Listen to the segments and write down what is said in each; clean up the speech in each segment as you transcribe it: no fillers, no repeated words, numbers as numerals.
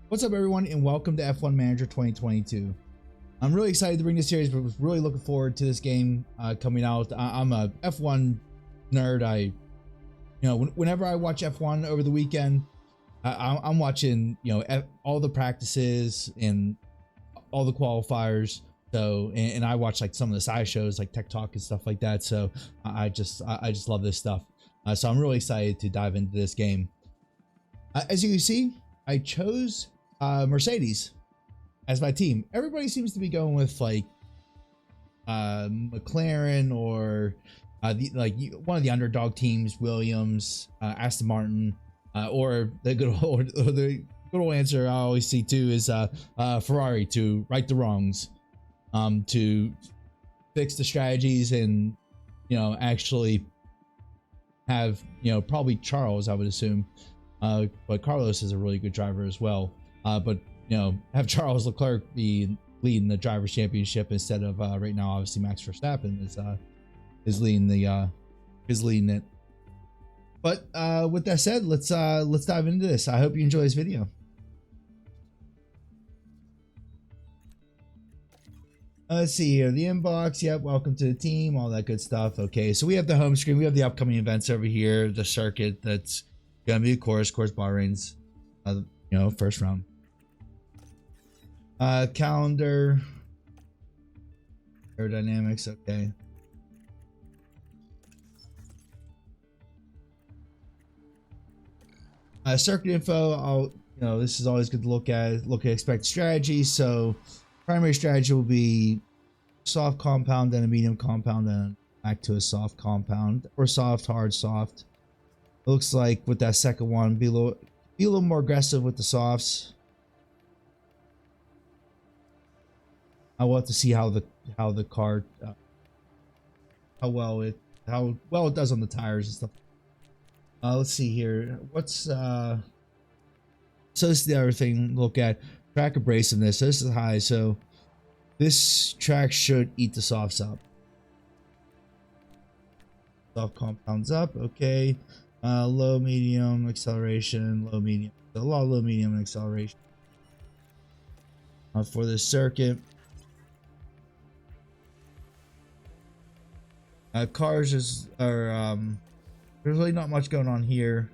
What's up, everyone, and welcome to F1 Manager 2022. I'm really excited to bring this series, but was really looking forward to this game coming out. I'm a F1 nerd. Whenever I watch F1 over the weekend, I'm watching, all the practices and all the qualifiers. So, and I watch like some of the side shows like Tech Talk and stuff like that. So I just love this stuff. So I'm really excited to dive into this game. As you can see, I chose Mercedes as my team. Everybody seems to be going with like McLaren or one of the underdog teams, Williams, Aston Martin, or the good old answer I always see too is Ferrari, to right the wrongs, to fix the strategies and actually have probably Charles, I would assume. But Carlos is a really good driver as well. But have Charles Leclerc be leading the drivers' championship instead of right now. Obviously, Max Verstappen is leading it. But with that said, let's dive into this. I hope you enjoy this video. Let's see here, the inbox. Yep, welcome to the team, all that good stuff. Okay, so we have the home screen. We have the upcoming events over here. The circuit that's gonna be, of course, Bahrain's, first round. Calendar, aerodynamics. Okay. Circuit info. This is always good to look at. Look at expected strategy. So, primary strategy will be soft compound, then a medium compound, then back to a soft compound, or soft, hard, soft. It looks like with that second one, be a little more aggressive with the softs. I will have to see how the car how well it does on the tires and stuff. Let's see here. What's so this is the other thing to look at. Track abrasiveness. So this is high, so this track should eat the softs up. Soft compounds up. Okay. Low, medium, acceleration, low, medium. So a lot of low, medium, and acceleration for this circuit. Cars there's really not much going on here.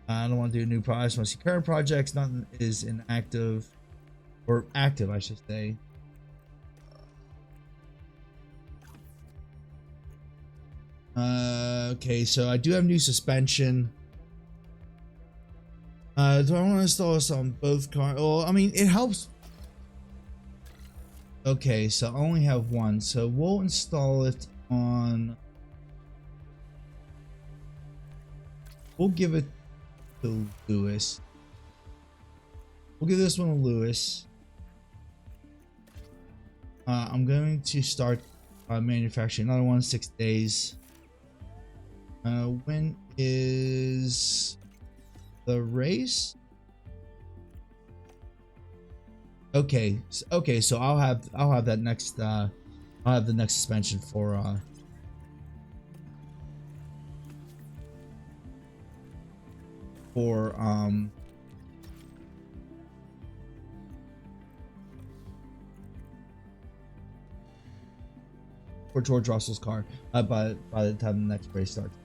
I don't want to do a new project. I just want to see current projects. Nothing is inactive, or active, I should say. Okay, so I do have new suspension. Do I want to install this on both cars? Well, I mean, it helps. Okay, so I only have one, so we'll install it on. We'll give it to Lewis. We'll give this one to Lewis. I'm going to start manufacturing another one in 6 days. When is the race? Okay, so I'll have that next I'll have the next suspension for George Russell's car by the time the next race starts.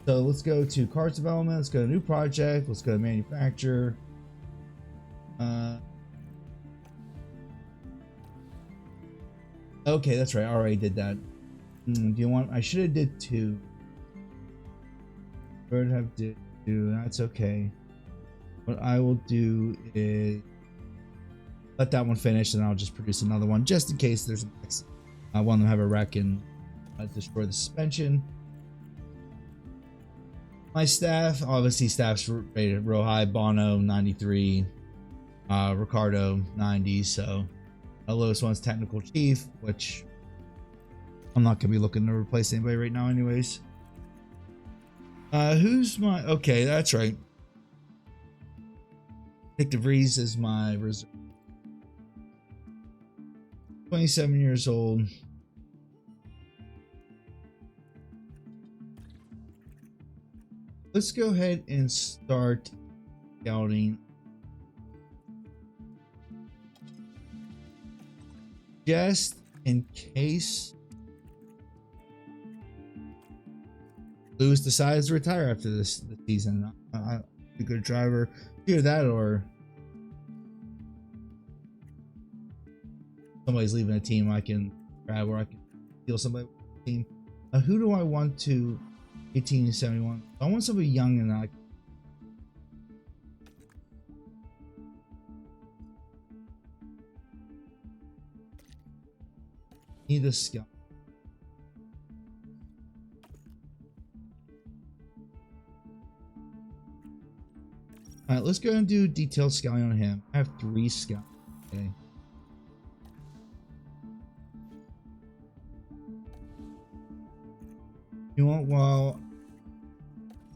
So let's go to cars development. Let's go to new project. Let's go to manufacture. Okay, that's right. I already did that. Do you want? I should have did two. Bird have did two. That's okay. What I will do is let that one finish, and I'll just produce another one just in case there's a next. I want them to have a wreck and destroy the suspension. My staff, obviously, staff's rated real high. Bono 93, Ricardo 90. So the lowest one's technical chief, which I'm not gonna be looking to replace anybody right now, anyways. Who's my? Okay, that's right. Nick DeVries is my reserve. 27 years old. Let's go ahead and start scouting just in case Lewis decides to retire after this season. A good driver. Either that or somebody's leaving a team I can grab, or I can steal somebody with the team. Who do I want to 18 to 71? I want somebody young and I need a scout. All right, let's go and do detailed scouting on him. I have 3 scouts. Okay. You know what? While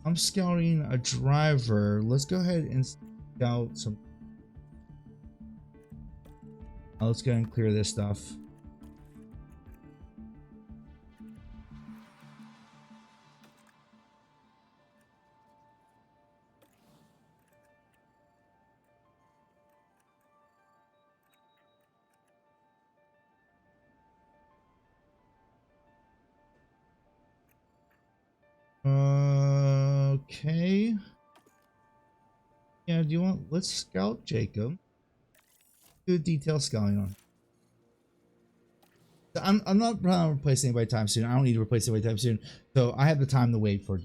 I'm scouting a driver, let's go ahead and scout some. Let's go and clear this stuff. Okay. Yeah, do you want, let's scout Jacob. Do detail scouting on. I'm not planning on replacing anybody time soon. I don't need to replace anybody time soon. So I have the time to wait for it.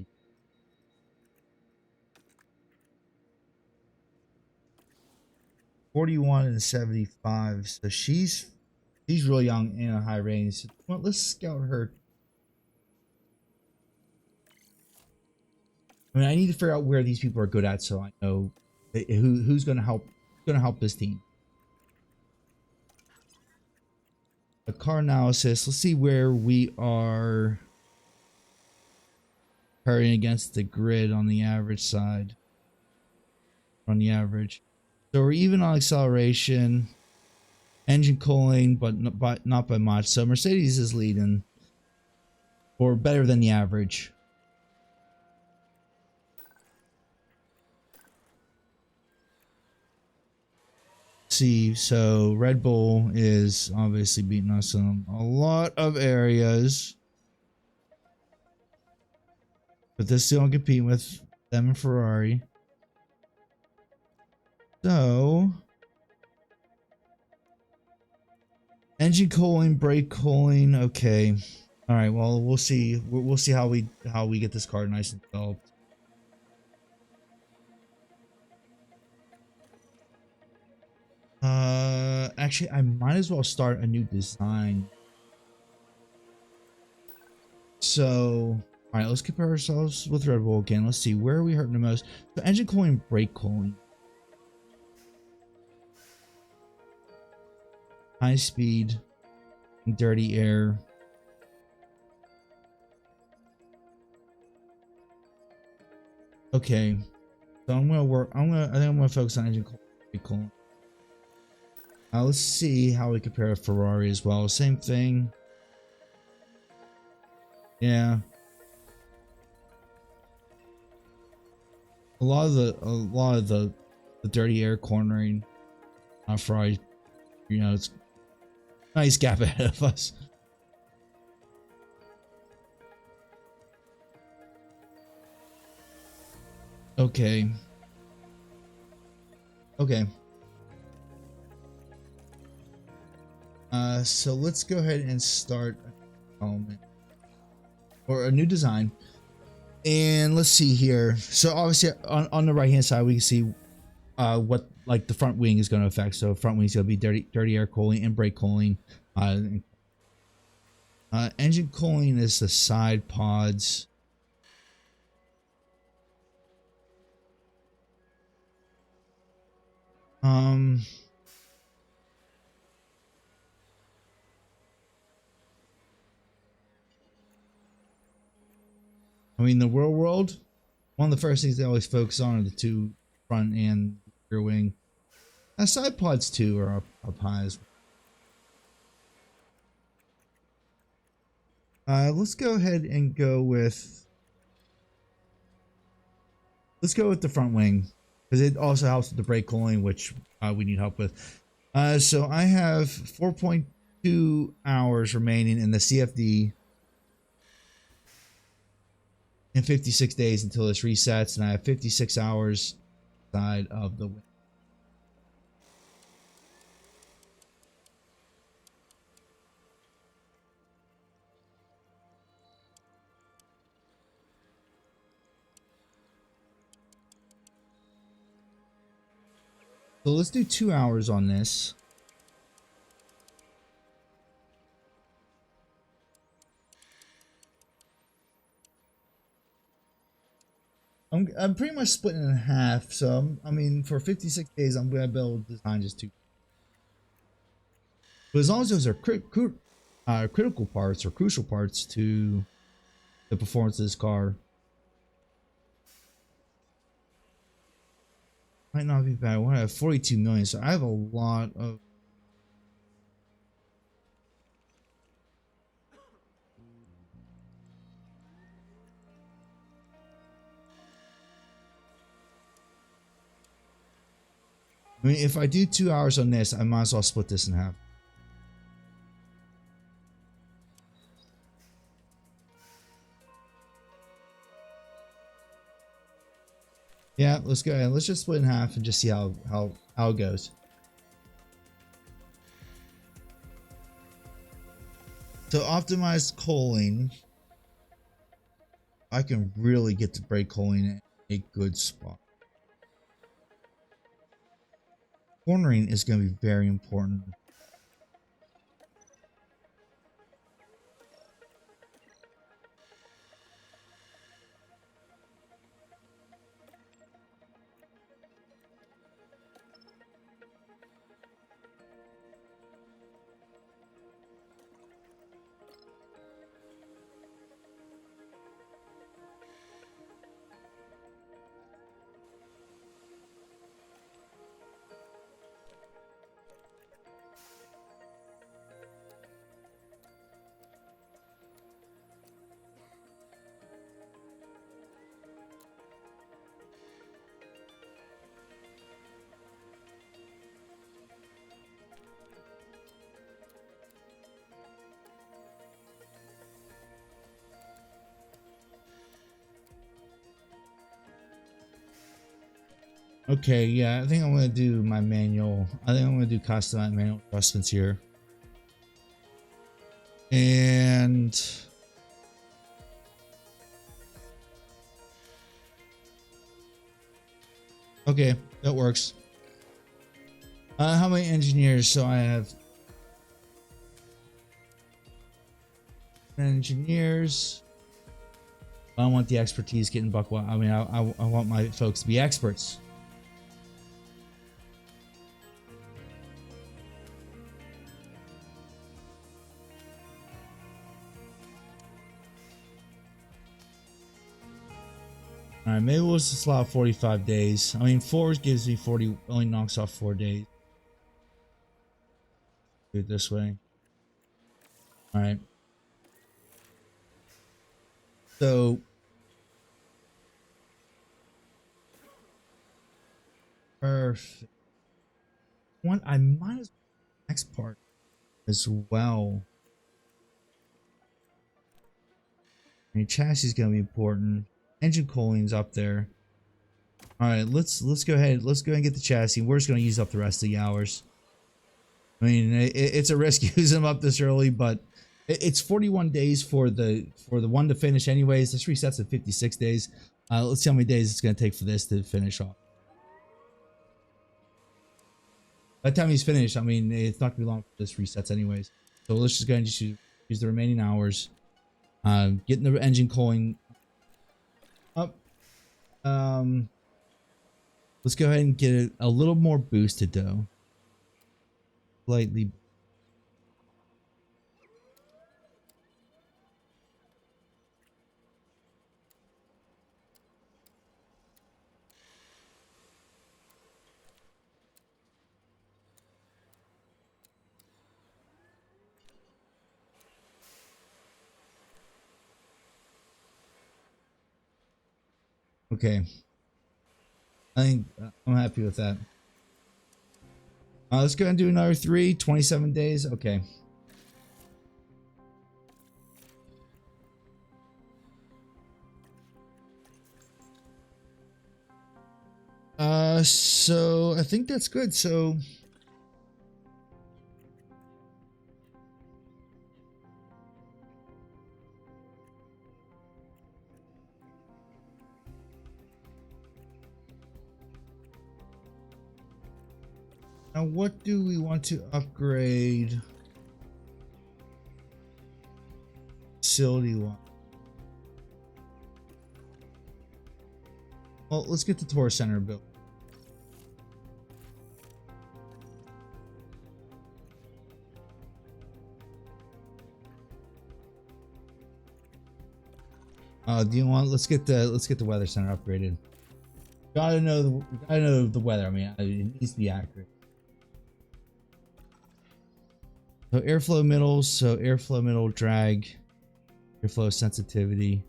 41 and 75. So she's really young and a high range. Well, let's scout her. I mean, I need to figure out where these people are good at, so I know who's going to help this team. A car analysis. Let's see where we are hurrying against the grid on the average side. On the average, so we're even on acceleration, engine cooling, but not by much. So Mercedes is leading, or better than the average. See, so Red Bull is obviously beating us in a lot of areas, but they're still competing with them and Ferrari. So engine cooling, brake cooling, okay. All right, well, we'll see. We'll see how we get this car nice and developed. Actually, I might as well start a new design. So, all right, let's compare ourselves with Red Bull again. Let's see, where are we hurting the most? So engine cooling, brake cooling. High speed and dirty air. Okay. So I think I'm gonna focus on engine cooling, brake cooling. Let's see how we compare to Ferrari as well. Same thing. Yeah. A lot of the dirty air cornering on Ferrari, you know, it's a nice gap ahead of us. Okay. Okay. So let's go ahead and start or a new design. And let's see here. So obviously on the right hand side we can see what like the front wing is going to affect. So front wing is going to be dirty air cooling and brake cooling. Engine cooling is the side pods. I mean, the real world, one of the first things they always focus on are the 2 front and rear wing. Side pods too are up high as well. Let's go ahead and go with the front wing. because it also helps with the brake cooling, which we need help with. So I have 4.2 hours remaining in the CFD in 56 days until this resets, and I have 56 hours side of the win. So let's do 2 hours on this. I'm pretty much splitting it in half. So I mean, for 56 days, I'm gonna be able to design just 2. But as long as those are critical parts or crucial parts to the performance of this car, might not be bad. I have 42 million, so I have a lot of. I mean, if I do 2 hours on this, I might as well split this in half. Yeah, let's go ahead. Let's just split in half and just see how it goes. So optimized coaling, I can really get the brake coaling in a good spot. Cornering is going to be very important. Okay, yeah, I think I'm going to do my manual. I think I'm going to do custom manual adjustments here. And okay, that works. How many engineers? So I have engineers. I don't want the expertise getting buck. I mean, I want my folks to be experts. All right, maybe we'll just allow 45 days. I mean, 4 gives me 40, only knocks off 4 days. Do it this way. All right. So, perfect. One, I might as well next part as well. I mean, chassis is gonna be important. Engine cooling's up there. All right, let's go ahead. Let's go ahead and get the chassis. We're just gonna use up the rest of the hours. I mean, it's a risk using them up this early, but it's 41 days for the one to finish. Anyways, this resets at 56 days. Let's see how many days it's gonna take for this to finish off. By the time he's finished, I mean, it's not gonna be long for this resets anyways. So let's just go ahead and just use the remaining hours. Getting the engine cooling up. Let's go ahead and get it a little more boosted though. Slightly. Okay. I think I'm happy with that. Let's go ahead and do another 27 days. Okay. So I think that's good. So now what do we want to upgrade facility wise? Well, let's get the tour center built. Do you want? Let's get the weather center upgraded. Gotta know the weather. I mean, it needs to be accurate. So airflow middle. So airflow middle drag, airflow sensitivity.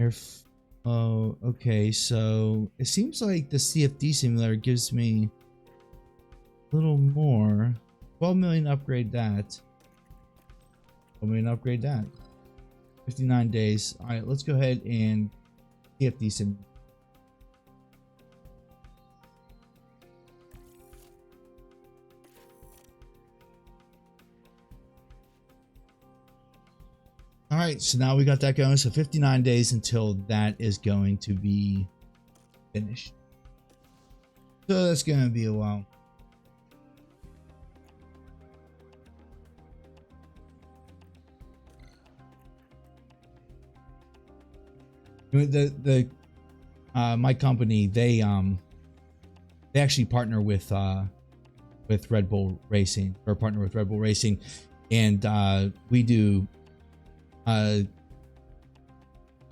Airflow. Okay, so it seems like the CFD simulator gives me a little more. 12 million upgrade that. 12 million upgrade that. 59 days. All right, let's go ahead and CFD simulator. All right, so now we got that going. So 59 days until that is going to be finished. So that's going to be a while. My company, they actually partner with Red Bull Racing, or partner with Red Bull Racing, and we do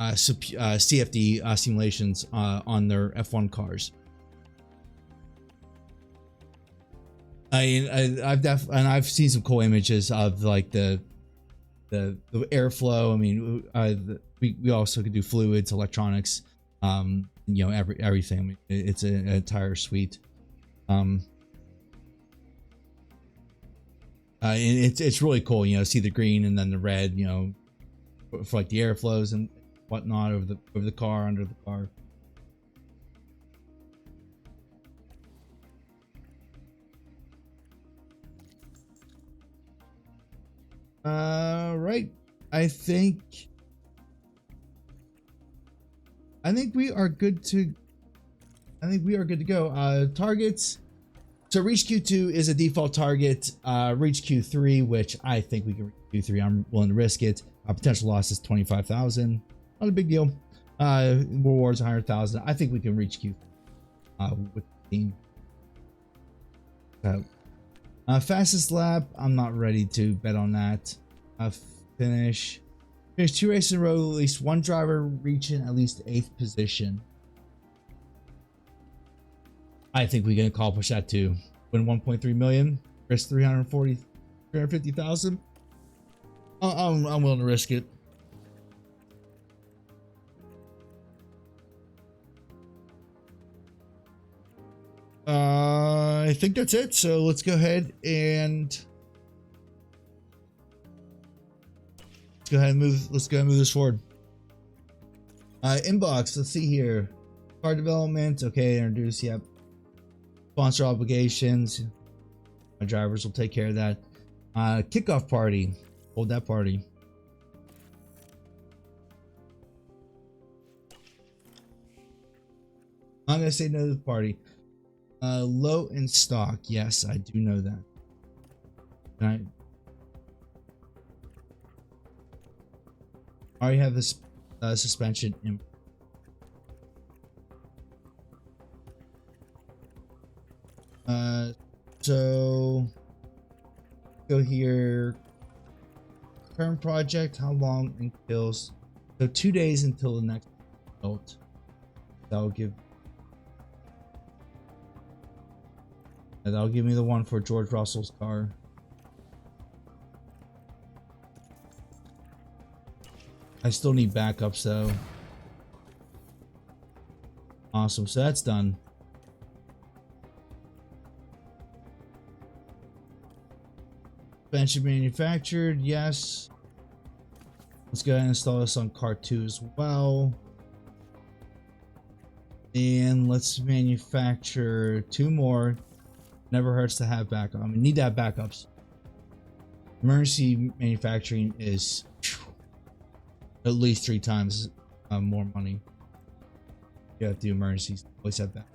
CFD simulations on their F1 cars. I've seen some cool images of like the airflow. I mean, we also could do fluids, electronics, you know, everything. I mean, it's an entire suite. And it's really cool, you know, see the green and then the red, you know, for like the airflows and whatnot over the car, under the car. Right. I think we are good to go. Targets. So reach Q2 is a default target. Reach Q3, which I think we can reach Q3. I'm willing to risk it. Potential loss is 25,000. Not a big deal. Rewards 100,000. I think we can reach Q3 with the team. Fastest lap. I'm not ready to bet on that. Finish 2 races in a row. At least one driver reaching at least 8th position. I think we can accomplish that too. Win 1.3 million. Risk 350,000. I'm willing to risk it. I think that's it. So let's go ahead and move this forward. Inbox. Let's see here. Car development. Okay, introduce. Yep. Sponsor obligations. My drivers will take care of that. Kickoff party. Hold that party. I'm gonna say no to the party. Low in stock. Yes, I do know that. I already have this suspension in. So go here. Current project. How long until? So 2 days until the next result. That'll give me the one for George Russell's car. I still need backups though. Awesome. So that's done. Suspension manufactured. Yes. Let's go ahead and install this on cart 2 as well. And let's manufacture 2 more. Never hurts to have backup. I mean, need to have backups. Emergency manufacturing is at least 3 times more money. You have to do emergencies. Always have that.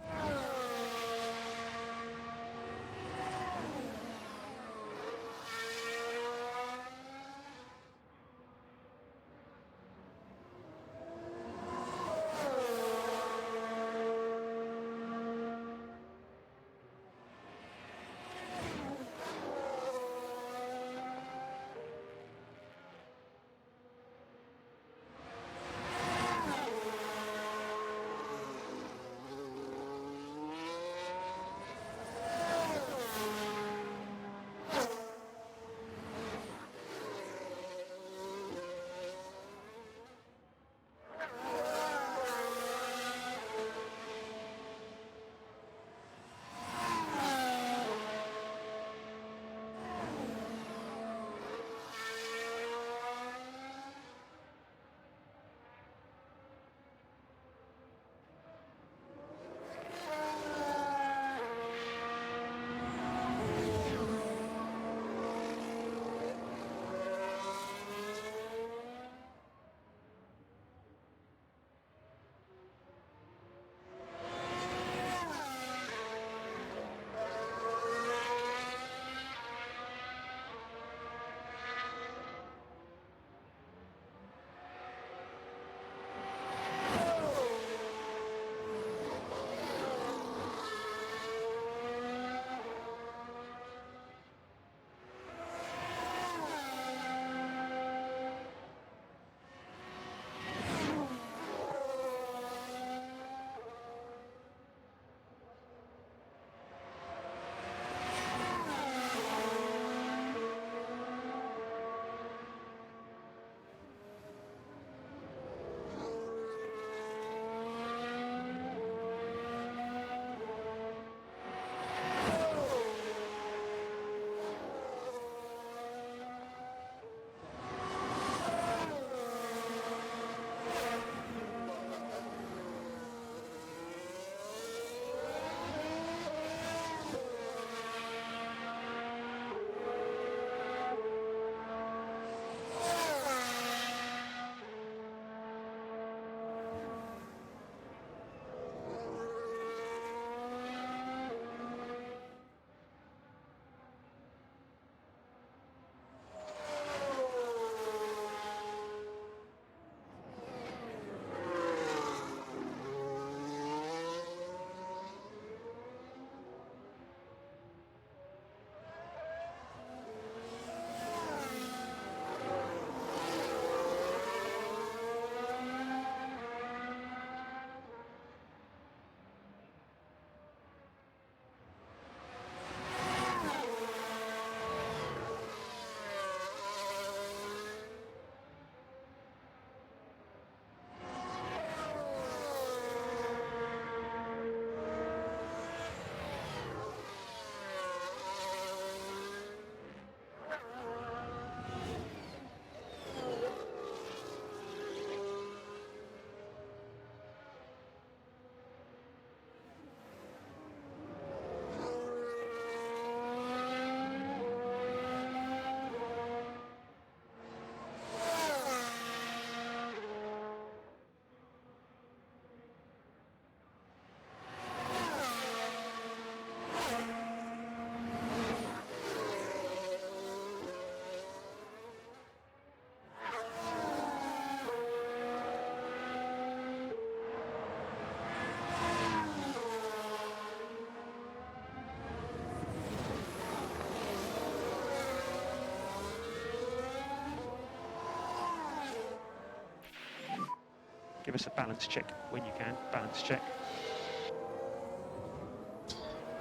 Give us a balance check when you can. Balance check.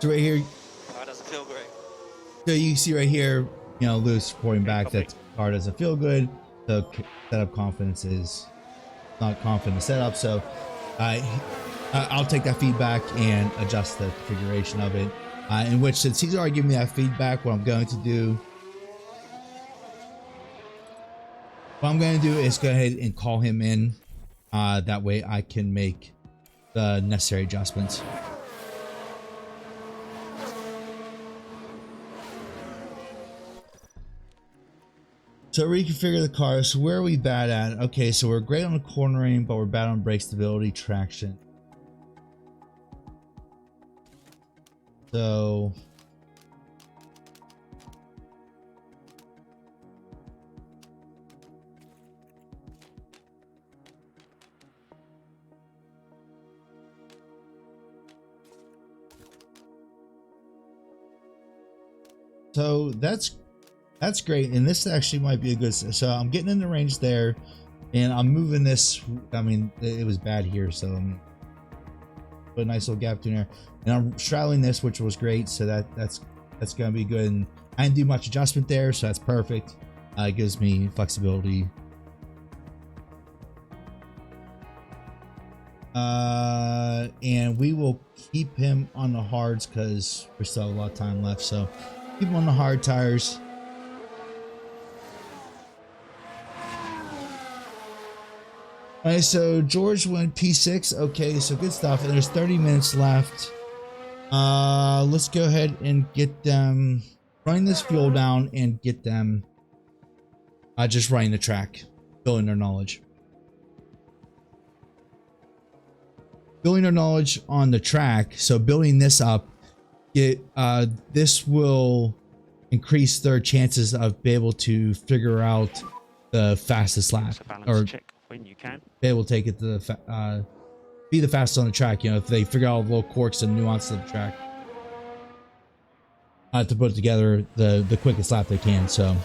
So right here, Car doesn't feel great. so you see right here, you know, Lewis reporting back copy. that the car doesn't feel good. The setup confidence is not confident setup. So I'll take that feedback and adjust the configuration of it. In which, since he's already given me that feedback, what I'm going to do is go ahead and call him in. That way I can make the necessary adjustments. So reconfigure the car. So where are we bad at? Okay, so we're great on the cornering, but we're bad on brake stability, traction. So that's great, and this actually might be a good. So I'm getting in the range there, and I'm moving this. I mean, it was bad here, so I'm put a nice little gap in there, and I'm straddling this, which was great. So that's gonna be good. And I didn't do much adjustment there, so that's perfect. It gives me flexibility. And we will keep him on the hards because we still have a lot of time left. So keep him on the hard tires. All right, so George went P6. Okay, so good stuff. And there's 30 minutes left. Let's go ahead and get them running this fuel down and get them just running the track, building their knowledge. Building their knowledge on the track. So building this up, this will increase their chances of being able to figure out the fastest lap, or check when you can. Be able to take it to the be the fastest on the track. You know, if they figure out little quirks and nuances of the track, to put together the quickest lap they can. So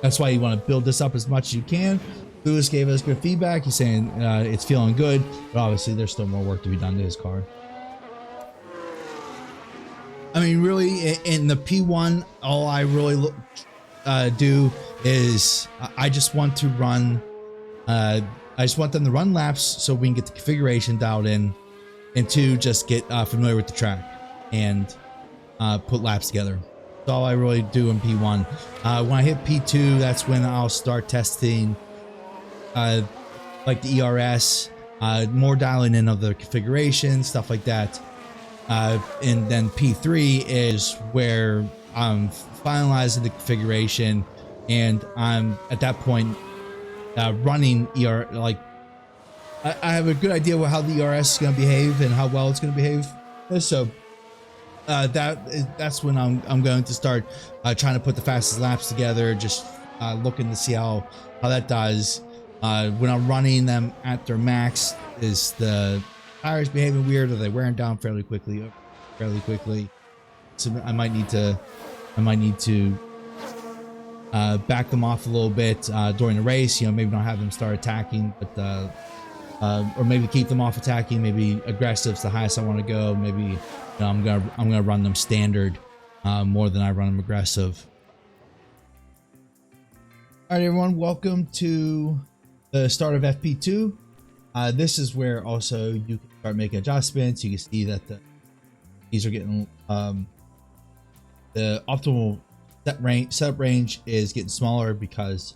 that's why you want to build this up as much as you can. Lewis gave us good feedback. He's saying it's feeling good, but obviously there's still more work to be done to his car. I mean, really, in the P1, all I really do is I just want to run. I just want them to run laps so we can get the configuration dialed in, and two, just get familiar with the track and put laps together. That's all I really do in P1. When I hit P2, that's when I'll start testing like the ERS, more dialing in of the configuration, stuff like that. And then P3 is where I'm finalizing the configuration, and I'm at that point running like I have a good idea of how the ERS is going to behave and how well it's going to behave. So that's when I'm going to start trying to put the fastest laps together, just looking to see how that does. When I'm running them at their max, is the tires behaving weird? Are they wearing down fairly quickly? So I might need to back them off a little bit during the race. You know, maybe not have them start attacking, but or maybe keep them off attacking. Maybe aggressive's the highest I want to go. Maybe, you know, I'm gonna run them standard more than I run them aggressive. All right, everyone, welcome to the start of FP2. This is where also you can start making adjustments. You can see that these are getting the optimal setup range is getting smaller because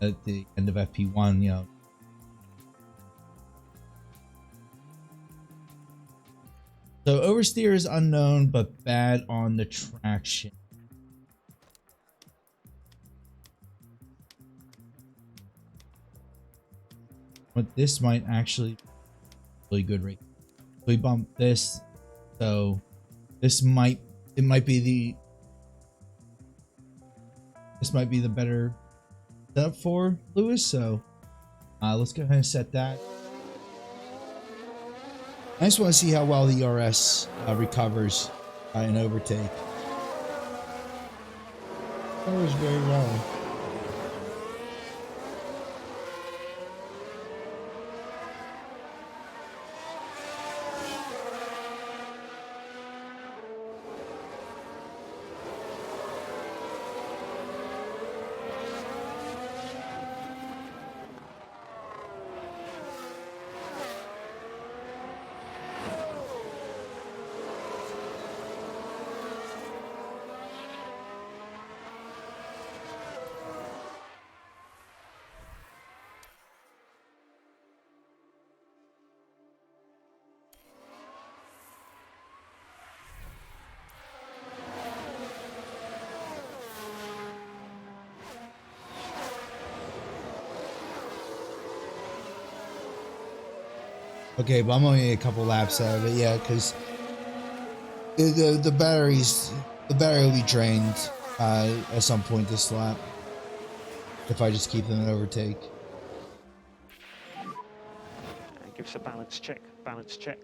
at the end of FP1, you know. So oversteer is unknown but bad on the traction. But this might actually be a really good rate. We bump this, so this might be the better setup for Lewis. So let's go ahead and set that. I just want to see how well the ERS recovers an overtake. Recovers very well. Okay, but I'm only a couple laps out of it, yeah, because the battery will be drained at some point this lap if I just keep them in overtake. And give us a balance check. Balance check.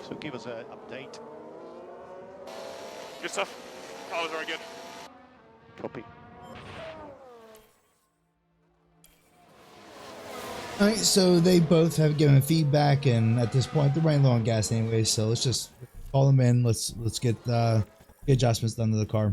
So give us an update. Good stuff. Car was very good. Copy. Alright, so they both have given feedback, and at this point they're running low on gas anyway, so let's just call them in. Let's get adjustments done to the car.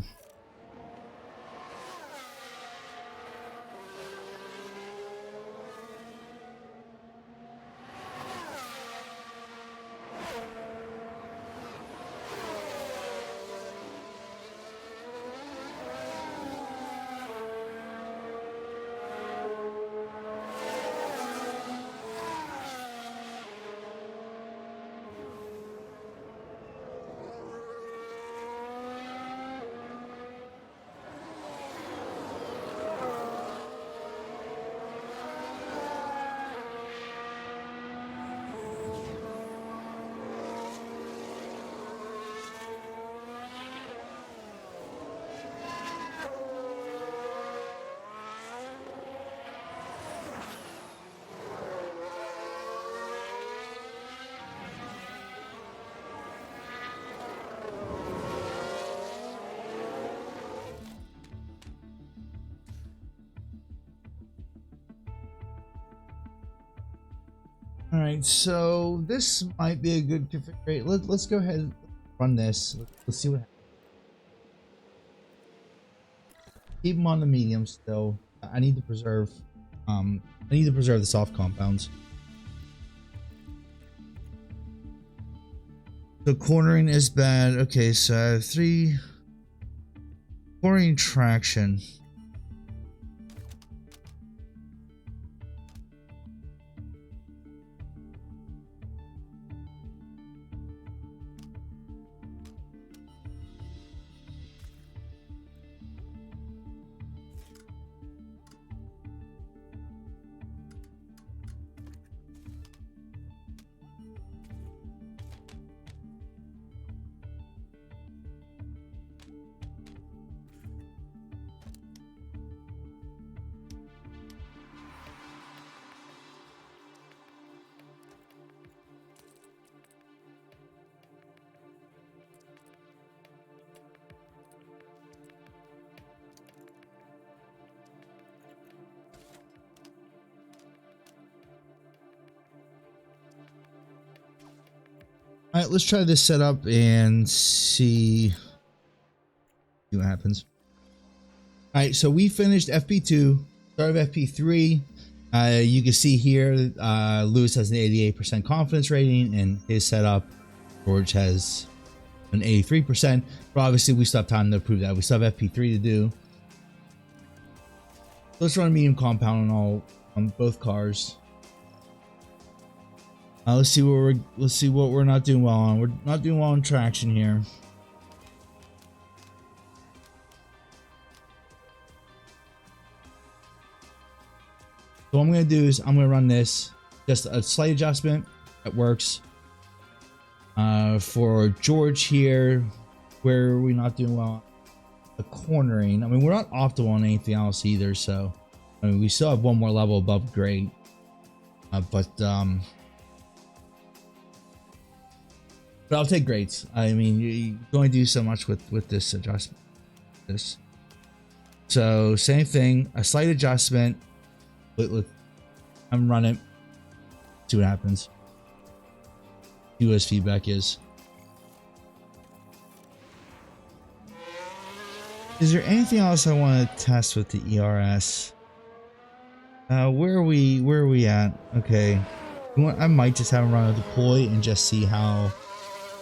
Alright, so this might be a good configuration. Let's go ahead and run this. Let's see what happens. Keep them on the medium still. I need to preserve the soft compounds. So cornering is bad. Okay, so I have 3 cornering traction. All right, let's try this setup and see what happens. All right, so we finished FP2, start of FP3. You can see here, Lewis has an 88% confidence rating, and his setup, George has an 83%. But obviously, we still have time to prove that. We still have FP3 to do. Let's run a medium compound on both cars. Let's see what we're not doing well on. We're not doing well on traction here. So what I'm gonna do is I'm gonna run this, just a slight adjustment that works. For George here, where are we not doing well? The cornering. I mean, we're not optimal on anything else either. So, I mean, we still have one more level above grade. But I'll take grades. I mean, you can only do so much with this adjustment. So same thing, a slight adjustment. I'm running. See what happens. See what his feedback is. Is there anything else I want to test with the ERS? Where are we at? Okay, I might just have him run a deploy and just see how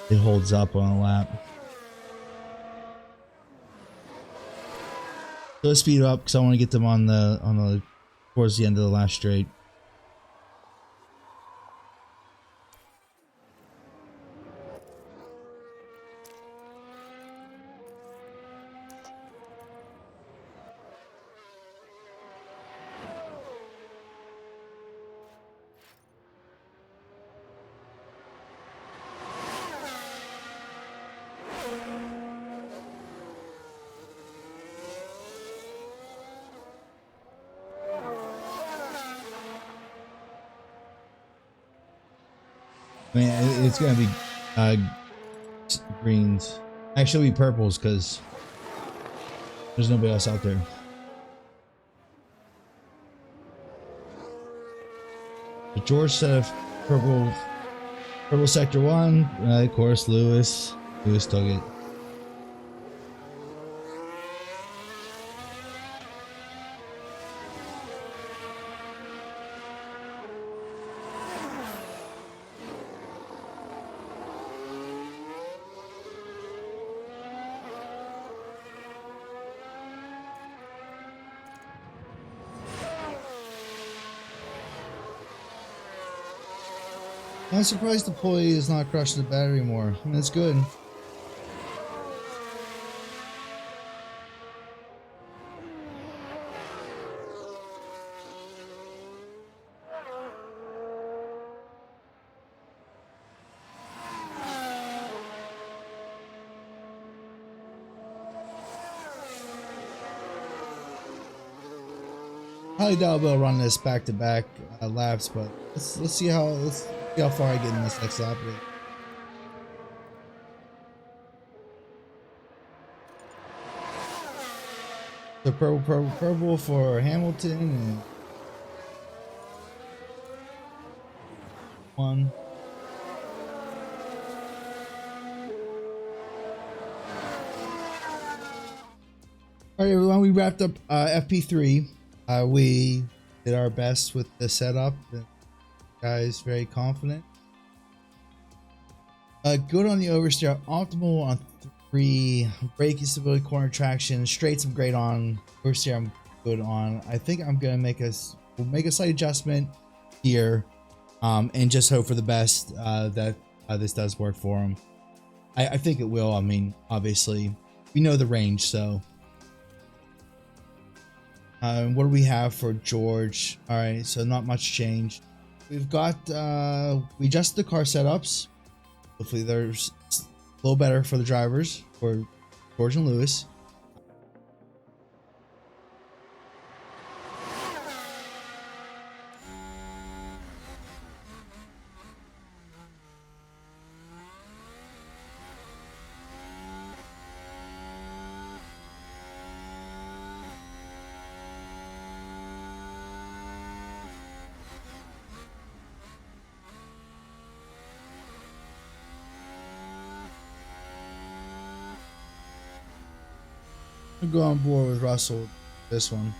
it holds up on a lap. So let's speed up because I want to get them on the towards the end of the last straight. I mean, it's gonna be greens. Actually, it'll be purples because there's nobody else out there. But George said purple sector 1. Of course, Lewis took it. I'm surprised the pulley is not crushing the battery more. I mean, it's good. Highly doubt I'll run this back-to-back laps, but let's see how far I get in this next lap. So purple for Hamilton and 1. All right, everyone, we wrapped up FP3. We did our best with the setup. The guys very confident. Good on the oversteer, optimal on 3, braking stability, corner traction, straights I'm great on, oversteer I'm good on. I think I'm gonna we'll make a slight adjustment here, and just hope for the best that this does work for him. I think it will. I mean, obviously we know the range, so. What do we have for George? All right, so not much change. We've got we adjusted the car setups. Hopefully they're a little better for the drivers, for George and Lewis. I'll go on board with Russell this one.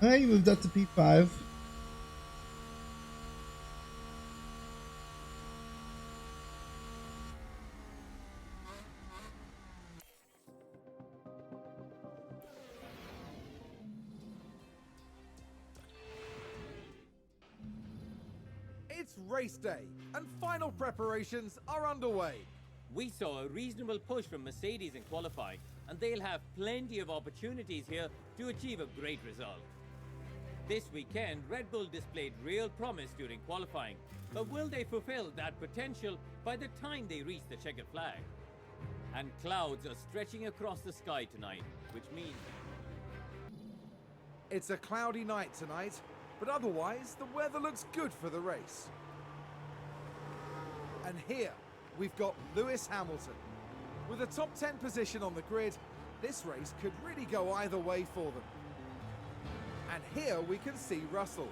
Hey, you moved up to P5. It's race day, and final preparations are underway. We saw a reasonable push from Mercedes in qualifying, and they'll have plenty of opportunities here to achieve a great result. This weekend, Red Bull displayed real promise during qualifying, but will they fulfill that potential by the time they reach the checkered flag? And clouds are stretching across the sky tonight, which means It's a cloudy night tonight, but otherwise the weather looks good for the race. And here we've got Lewis Hamilton. With a top 10 position on the grid, this race could really go either way for them. And here we can see Russell.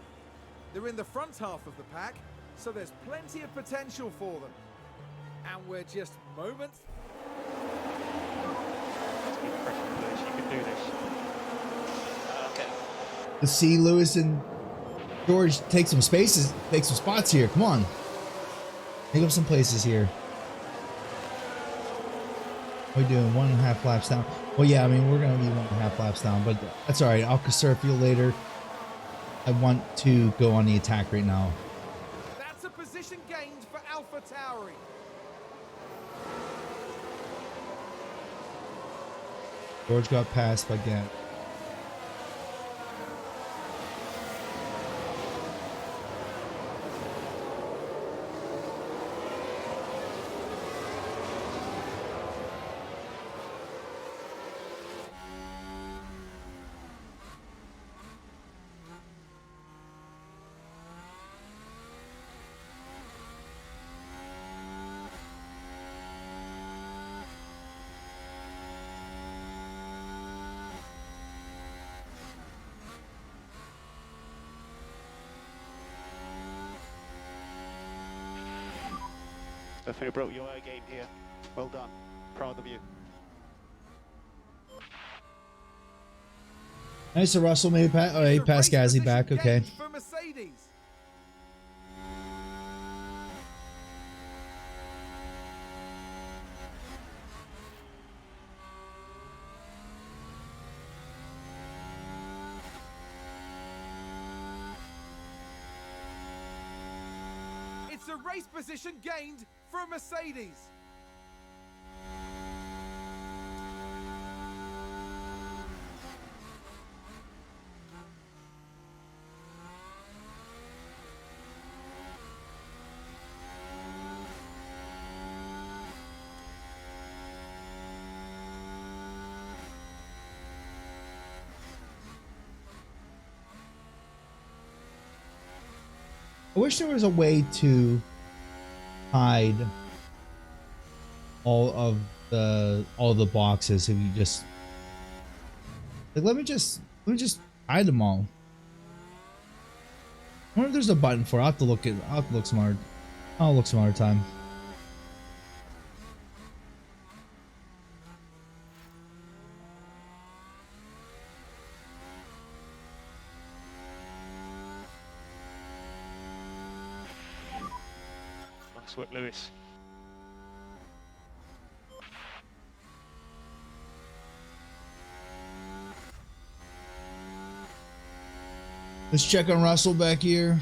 They're in the front half of the pack, so there's plenty of potential for them. And we're just moments. Let's keep pressing, Lewis. You can do this. Let's see Lewis and George take some spaces, take some spots here. Come on. Take up some places here. What are we doing? 1.5 laps down. Well, yeah, I mean, we're going to be 1.5 laps down, but that's all right. I'll conserve fuel later. I want to go on the attack right now. That's a position gained for Alpha Tauri. George got passed by Gant. Definitely broke your game here. Well done. Proud of you. Nice to Russell, maybe pass. Oh, he passed Gasly back. Okay. For Mercedes. It's a race position gained for Mercedes. I wish there was a way to hide all the boxes if you just like let me just hide them all. I wonder if there's a button for it. I'll have to look smart. I'll look smarter time. Nice work, Lewis. Let's check on Russell back here.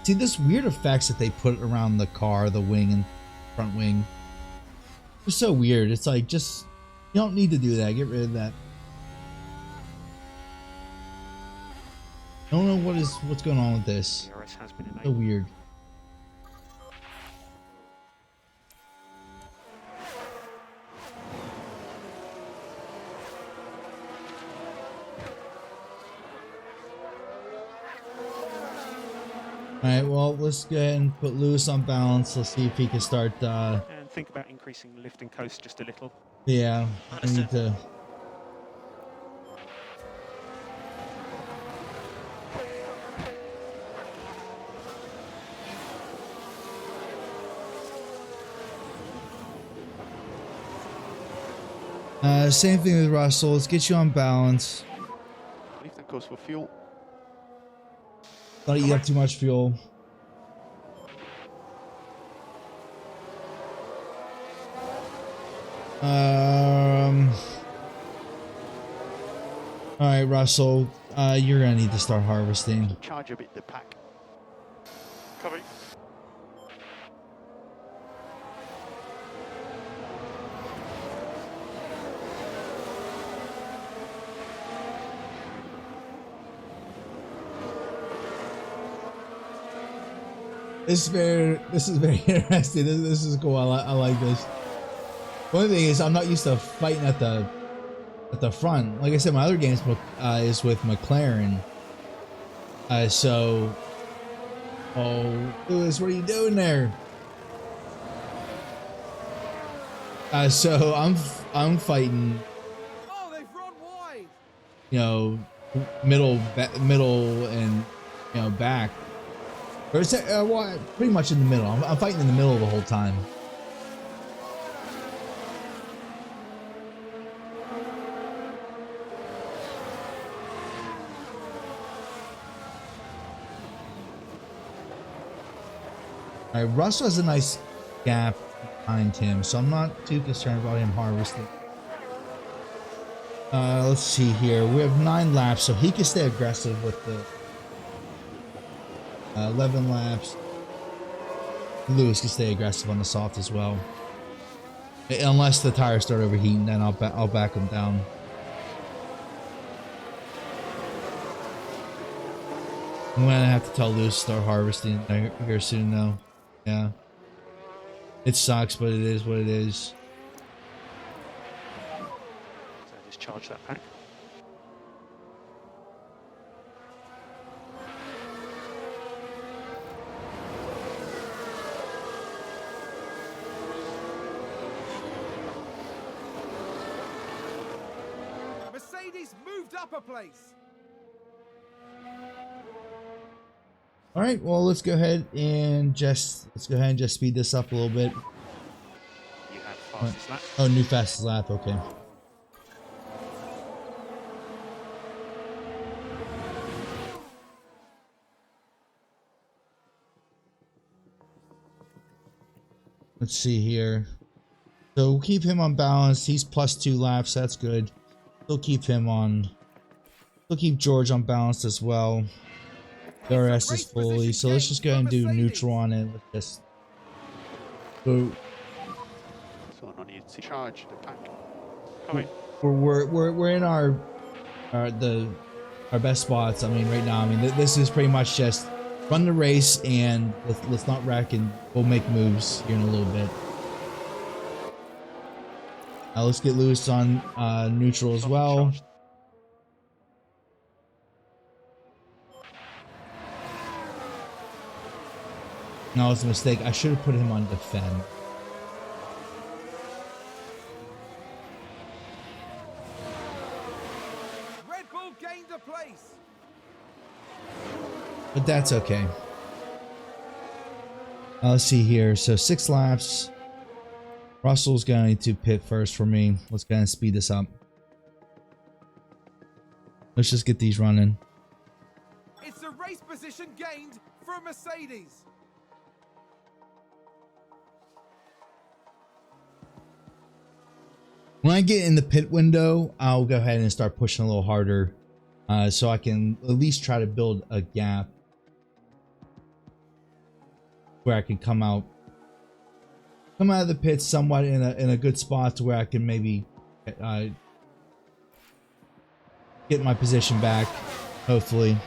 See this weird effects that they put around the car, the wing and front wing. It's so weird. It's like just you don't need to do that. Get rid of that. I don't know what's going on with this. DRS has been So enabled. weird. Alright, well, let's go ahead and put Lewis on balance. Let's see if he can start, And think about increasing lift and coast just a little. yeah, I need to... Same thing with Russell. Let's get you on balance. Leave that goes for fuel. Don't eat up too much fuel. All right, Russell. You're gonna need to start harvesting. Charge a bit the pack. Copy. This is very interesting. This is cool. I like this. One thing is I'm not used to fighting at the front. Like I said, my other games is with McLaren. So, oh, Lewis, what are you doing there? So I'm fighting. Oh, they've run wide. You know, middle, and you know back. Or it's, well, pretty much in the middle. I'm fighting in the middle the whole time. Alright, Russell has a nice gap behind him, so I'm not too concerned about him harvesting. Let's see here. We have 9 laps, so he can stay aggressive with the 11 laps. Lewis can stay aggressive on the soft as well. Unless the tires start overheating, then I'll back him down. I'm gonna have to tell Lewis to start harvesting here soon, though. Yeah. It sucks, but it is what it is. So just charge that pack. Mercedes moved up a place. All right, well, let's go ahead and just speed this up a little bit. You have fastest lap. Oh, new fastest lap. Okay. Let's see here. So we'll keep him on balance. He's +2 laps. That's good. We'll keep him on. We'll keep George on balance as well. DRS is fully. So let's just go ahead and do neutral on it. Let's just go. So I need to charge the pack. Copy. We're in our best spots. I mean, right now. I mean, this is pretty much just run the race and let's not wreck, and we'll make moves here in a little bit. Let's get Lewis on neutral as well. No, it's a mistake. I should have put him on defend. Red Bull gained a place. But that's okay. Let's see here. So 6 laps. Russell's going to pit first for me. Let's go ahead and speed this up. Let's just get these running. It's a race position gained for Mercedes. When I get in the pit window, I'll go ahead and start pushing a little harder, so I can at least try to build a gap where I can come out of the pit somewhat in a good spot to where I can maybe get my position back, hopefully.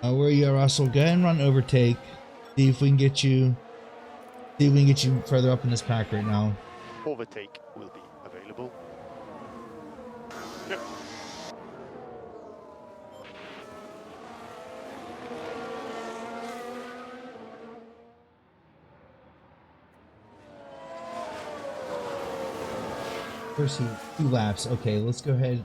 Where are you at, Russell? Go ahead and run overtake. See if we can get you further up in this pack right now. Overtake will be available. Yep. First 2 laps. Okay, let's go ahead.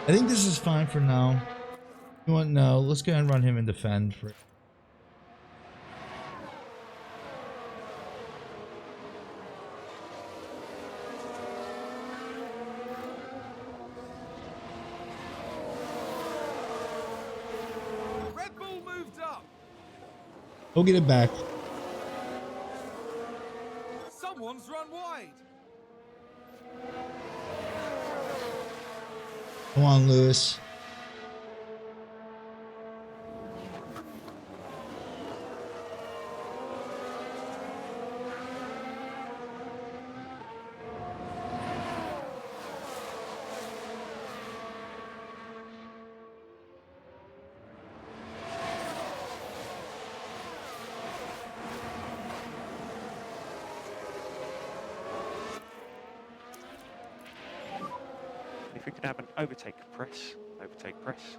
I think this is fine for now. You want no? Let's go ahead and run him and defend for. Go get it back. Someone's run wide. Come on, Lewis. If we could have an overtake press. Overtake press.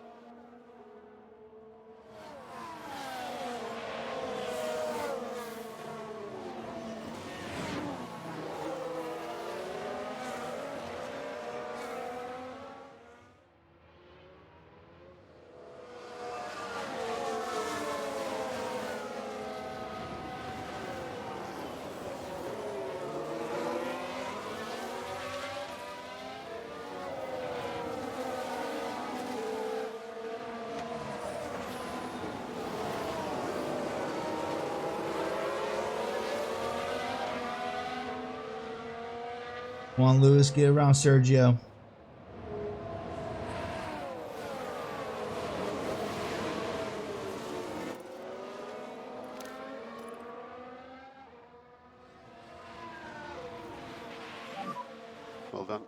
Come on, Lewis. Get around Sergio. Well done.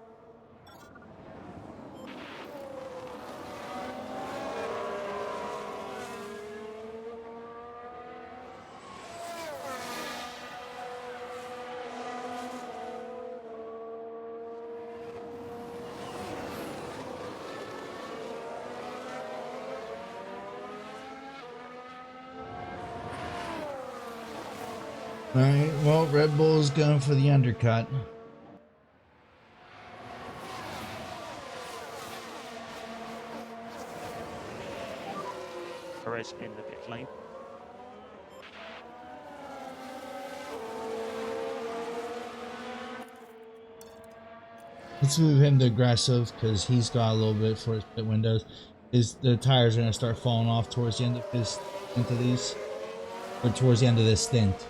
All right. Well, Red Bull's going for the undercut. Perez in the pit lane. Let's move him to aggressive because he's got a little bit for his pit windows. The tires are going to start falling off towards the end of his into these, or towards the end of this stint.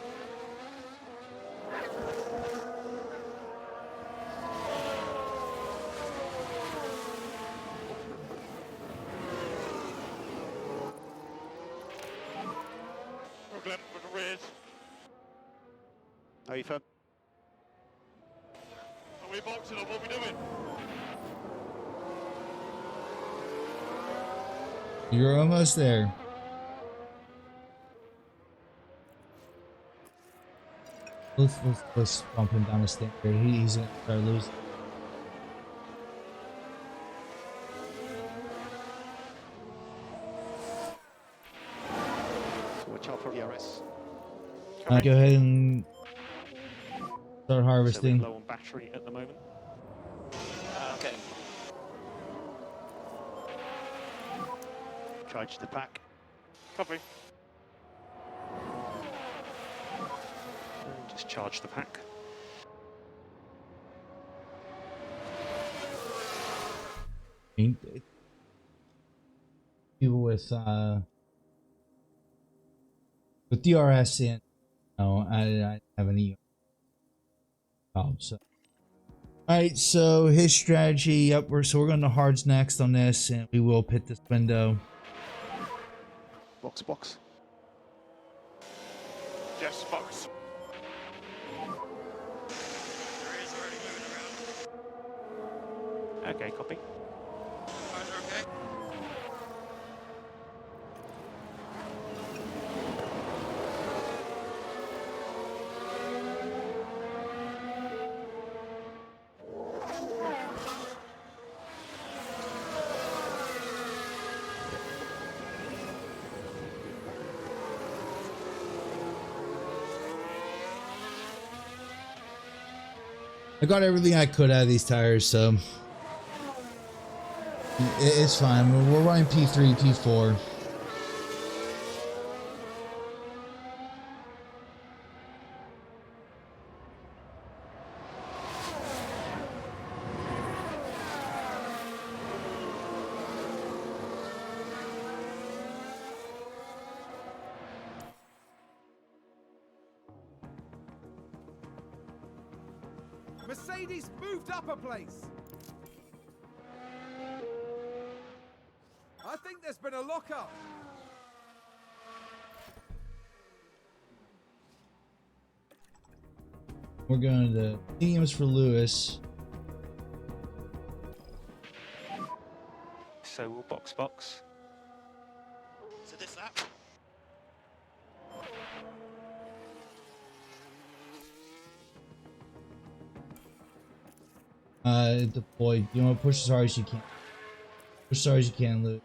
Brooklyn with the rears. Are you firm? Are we boxing or what are we doing? You're almost there. Let's bump him down the stint here. He's going to start losing. So watch out for ERS. Go ahead and start So we're harvesting. low on battery at the moment. Okay. Charge the pack. Copy. And just charge the pack. People with DRS in, no, I have any problem. So, all right. So his strategy. Yep. We're going to hards next on this, and we will pit this window. Box, box. Yes, box. Okay, copy. I got everything I could out of these tires, so it's fine. We're running P3, P4. Mercedes moved up a place. I think there's been a lockup. We're going to mediums for Lewis. So we'll box. So this lap. Deploy. You want to push as hard as you can. Push as hard as you can, Lewis.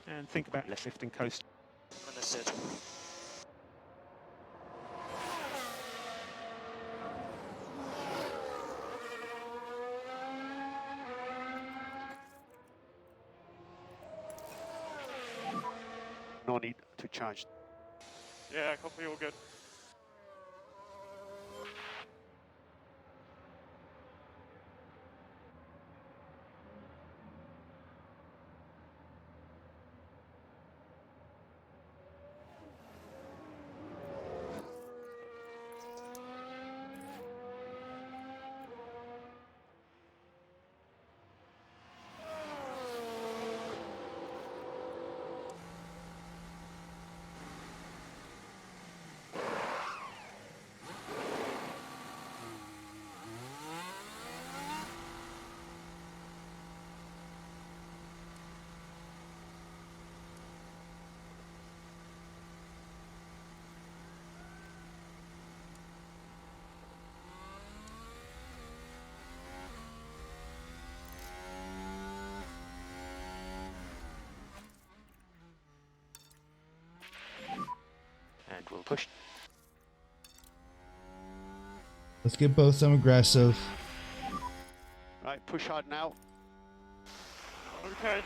And think about left lifting coast. Understood. No need to charge. Yeah, copy, all good. And we'll push. Let's get both some aggressive. Right, push hard now. Okay.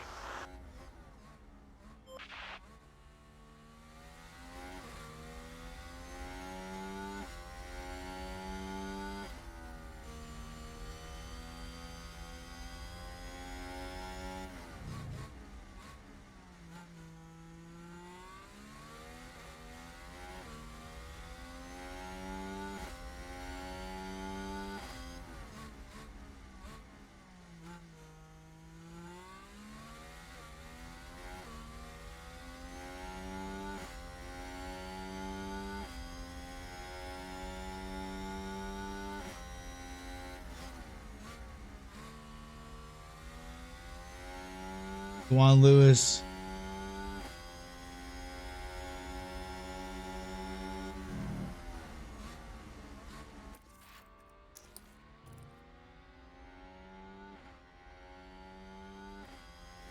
Go on, Lewis.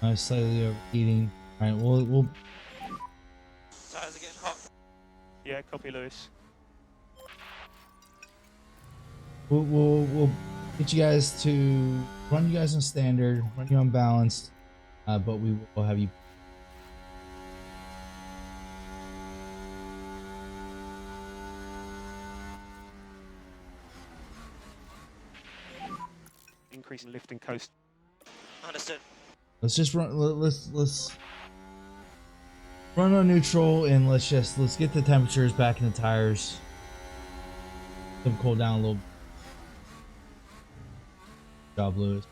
I'm slightly overheating. All right, we'll Tires are getting hot. Yeah, copy, Lewis. we'll get you guys to run you guys on standard, run you on balanced, but we will have you. Increase in lifting coast. Understood. Let's just run. Let's run on neutral and let's get the temperatures back in the tires. Let them cool down a little. Good job, Lewis.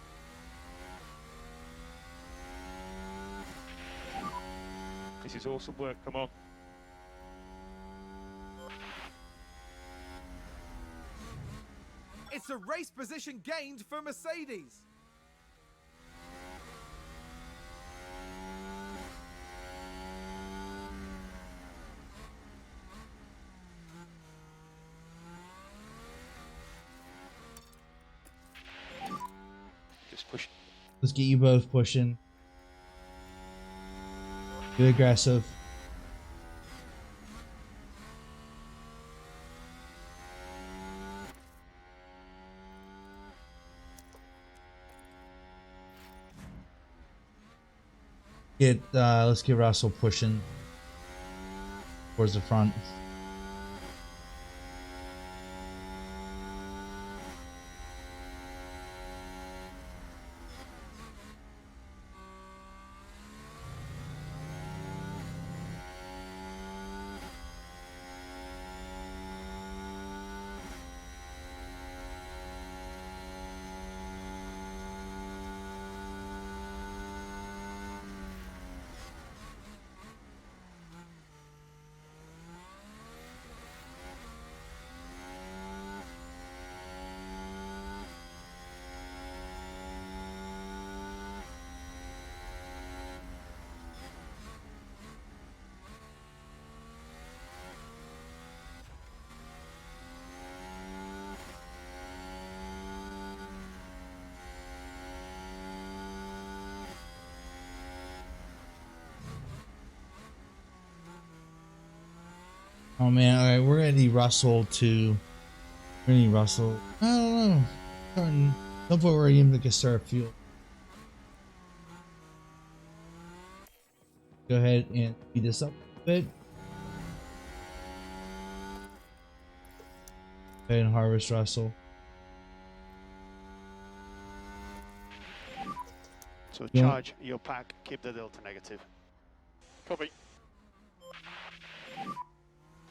This is awesome work, come on. It's a race position gained for Mercedes. Just push. Let's get you both pushing. Be aggressive. Let's get Russell pushing towards the front. Oh man, all right, we're gonna need Russell to. We're gonna need Russell. I don't know. Some point we're even gonna start fuel. Go ahead and speed this up a bit. Go ahead and harvest Russell. So Yeah. charge your pack, keep the delta negative. Copy.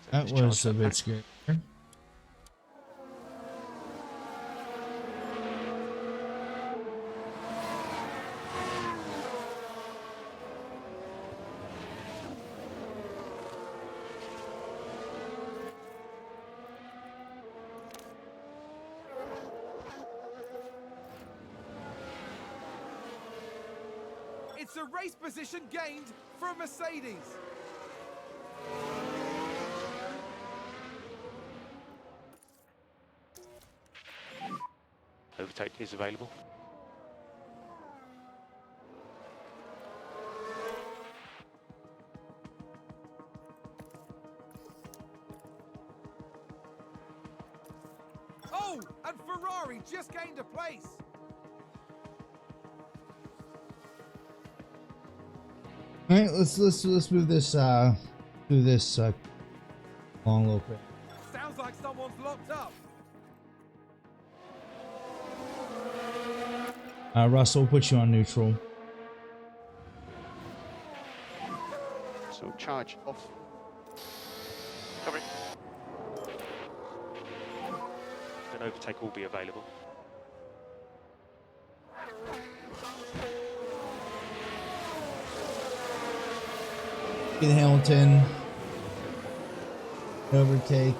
So That discharge was a that bit pack. scary. It's a race position gained from Mercedes. Overtake is available. Oh, and Ferrari just gained a place. All right, let's move this along a little bit. Sounds like someone's locked up. Russell, we'll put you on neutral. So charge off. Copy. An overtake will be available. Get Hamilton. Overtake.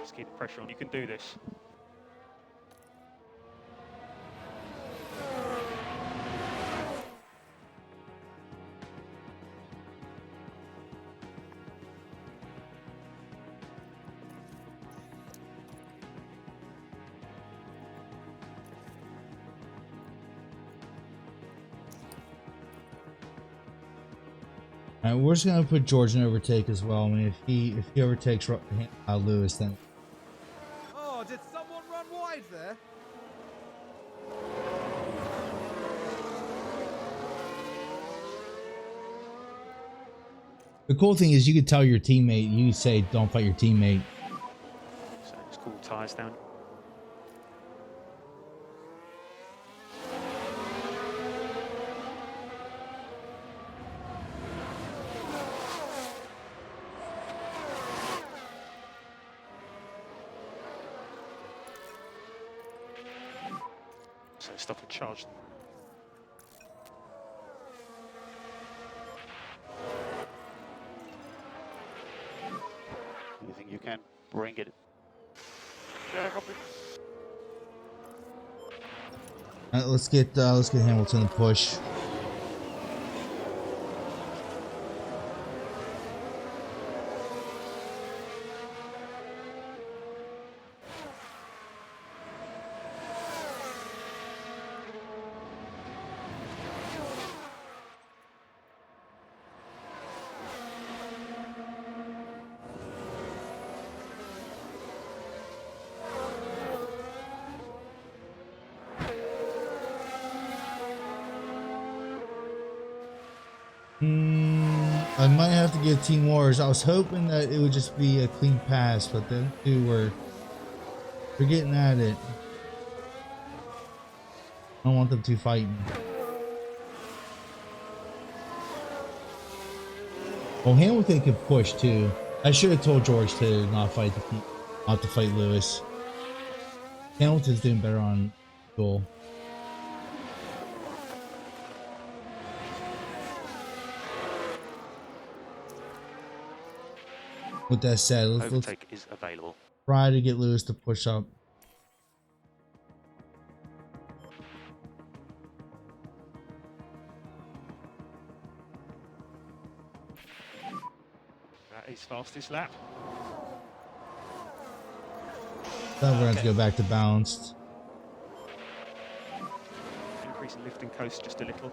Just keep the pressure on. You can do this. All right, we're just gonna put George in overtake as well. I mean, if he overtakes Lewis, then Oh, did someone run wide there? the cool thing is you could tell your teammate. You can say, "Don't fight your teammate." So just cool tyres down. So stop and charge. You think you can bring it? Yeah, copy. All right, let's get Hamilton to push. I might have to get Team Wars. I was hoping that it would just be a clean pass, but then two were getting at it. I don't want them to fighting. Well, Hamilton could push too. I should have told George to not fight Lewis. Hamilton's doing better on goal. With that said, let's Overtake is available. try to get Lewis to push up. That is fastest lap. Then we're gonna have to Okay. go back to balanced. Increasing lift and coast just a little.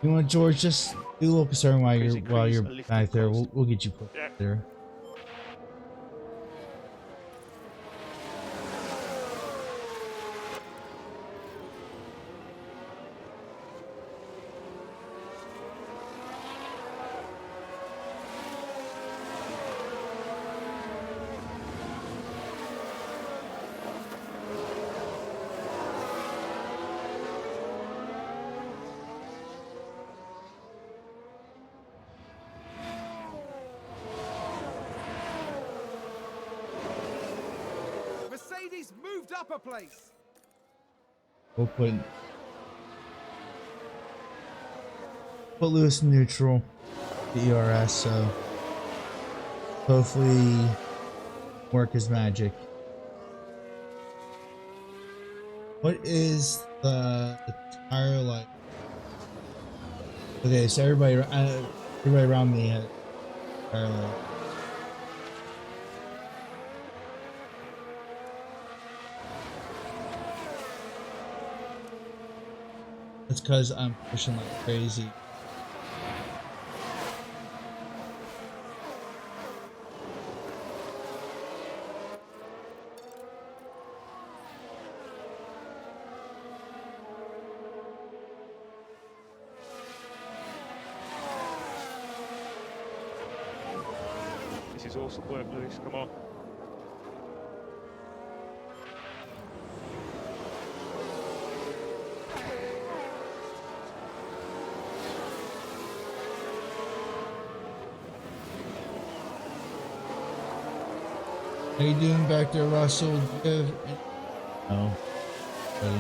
You want George, just do a little concern while Increase, you're increase, lift back and there. coast. We'll get you put Yeah. there. Mercedes moved up a place. We'll put Lewis in neutral, the ERS, so hopefully work his magic. What is the tire like? Okay, so everybody around me had tire light. It's because I'm pushing like crazy. This is awesome work, Lewis. Come on. How you doing back there, Russell? Good. No, buddy.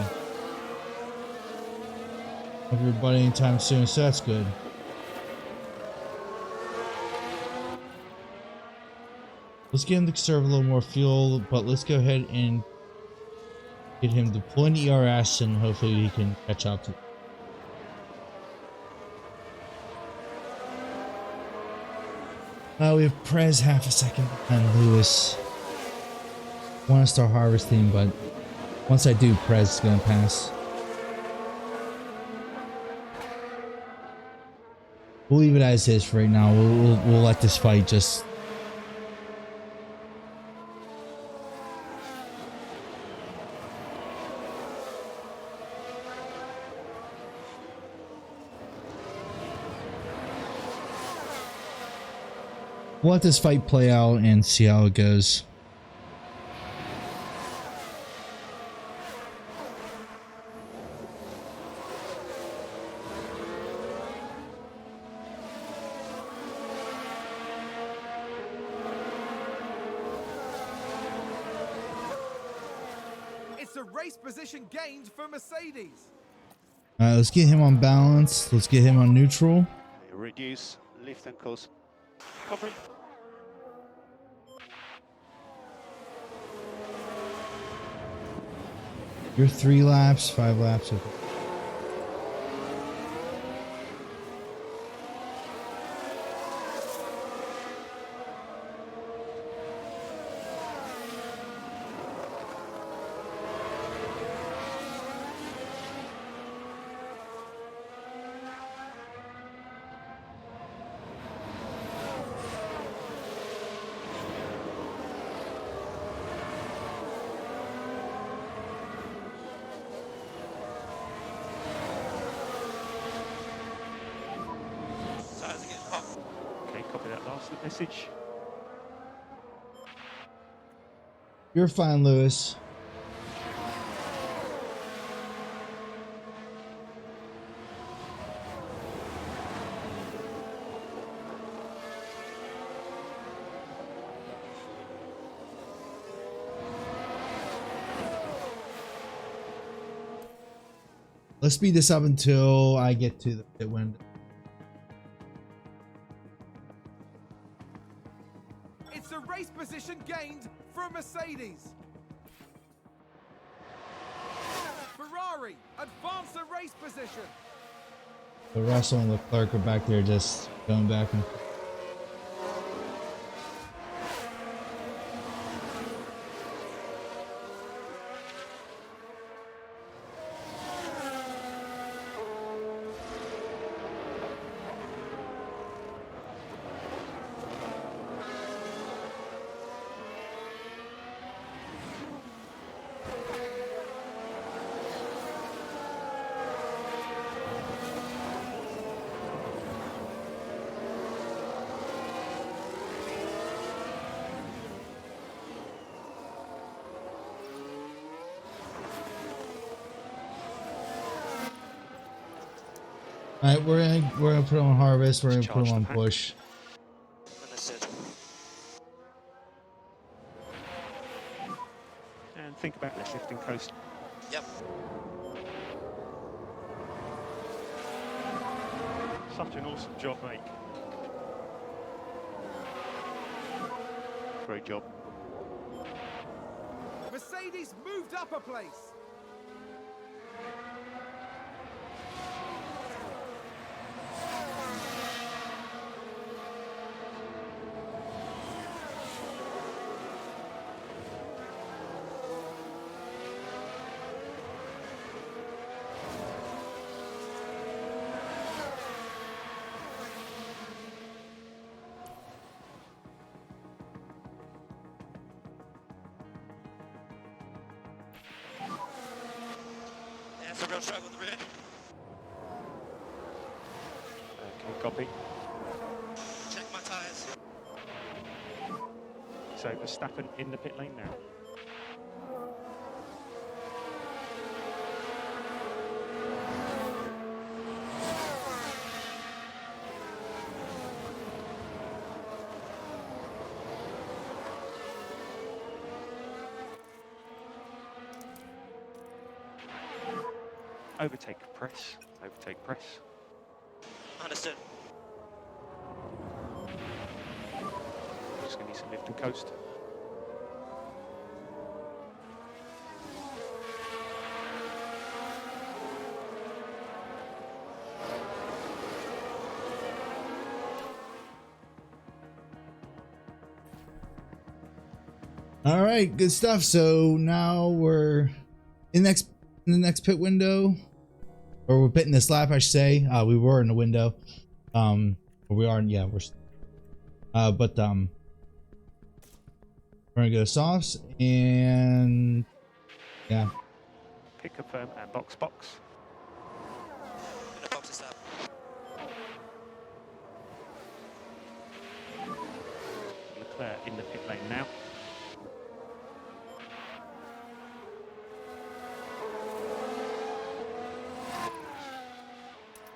Hope you're buddy anytime soon, so that's good. Let's get him to conserve a little more fuel, but let's go ahead and get him deploying the ERS, and hopefully he can catch up to. We have Prez half a second behind Lewis. Want to start harvesting, but once I do, Prez is gonna pass. We'll leave it as is for right now. We'll let this fight just. We'll let this fight play out and see how it goes. It's a race position gained for Mercedes. Alright, let's get him on balance. Let's get him on neutral. Reduce, lift and coast. Covering. You're 3 laps, 5 laps. Okay. Okay, copy that last message. You're fine, Lewis. Let's speed this up until I get to the pit window. It's a race position gained for Mercedes. Ferrari Ferrari advance the race position. So Russell and Leclerc are back there just going back and all right, we're gonna put him on harvest. We're gonna put him on push. Understood. And think about this lifting coast. Yep. Such an awesome job, mate. Great job. Mercedes moved up a place. There's a real struggle with the rear. Okay, copy. Check my tyres. So Verstappen in the pit lane now. Overtake press, overtake press. Understood. Just gonna need some lift and coast. All right, good stuff. So now we're in the next pit window, or we're pitting this lap, I should say. We were in the window, but we aren't. Yeah, we're gonna go to softs and yeah. Pick a firm and box. In the box is up. Leclerc in the pit lane now.